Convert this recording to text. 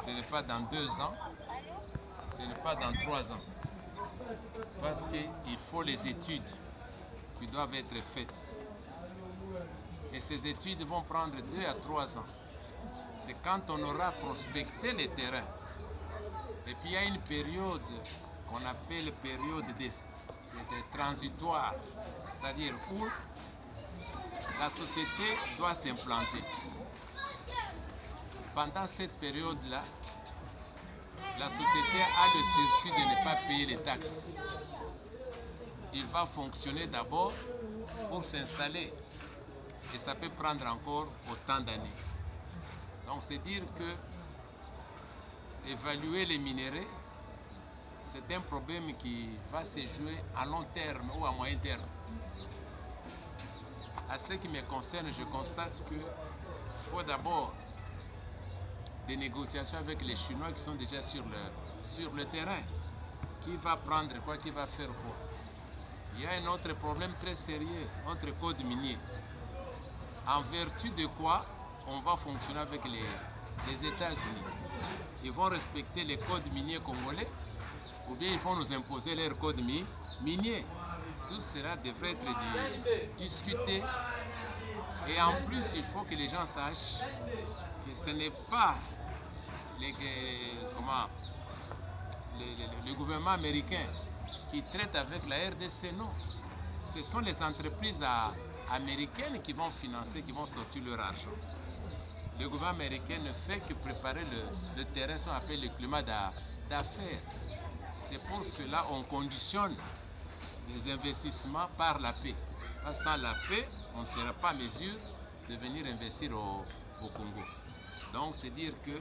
ce n'est pas dans 2 ans, ce n'est pas dans 3 ans. Parce qu'il faut les études qui doivent être faites. Et ces études vont prendre 2 à 3 ans. C'est quand on aura prospecté les terrains. Et puis il y a une période qu'on appelle période des transitoire, c'est-à-dire où la société doit s'implanter. Pendant cette période-là, la société a le sursis de ne pas payer les taxes. Il va fonctionner d'abord pour s'installer. Et ça peut prendre encore autant d'années. Donc c'est dire que évaluer les minéraux, c'est un problème qui va se jouer à long terme ou à moyen terme. À ce qui me concerne, je constate qu'il faut d'abord des négociations avec les Chinois qui sont déjà sur le terrain. Qui va prendre quoi, qui va faire quoi. Il y a un autre problème très sérieux, notre code minier. En vertu de quoi on va fonctionner avec les États-Unis. Ils vont respecter les codes miniers congolais ou bien ils vont nous imposer leur code minier. Tout cela devrait être discuté. Et en plus, il faut que les gens sachent que ce n'est pas le gouvernement américain qui traite avec la RDC, non. Ce sont les entreprises américaines qui vont financer, qui vont sortir leur argent. Le gouvernement américain ne fait que préparer le terrain, ce qu'on appelle le climat d'affaires. C'est pour cela qu'on conditionne les investissements par la paix. Sans la paix, on ne sera pas en mesure de venir investir au Congo. Donc c'est dire que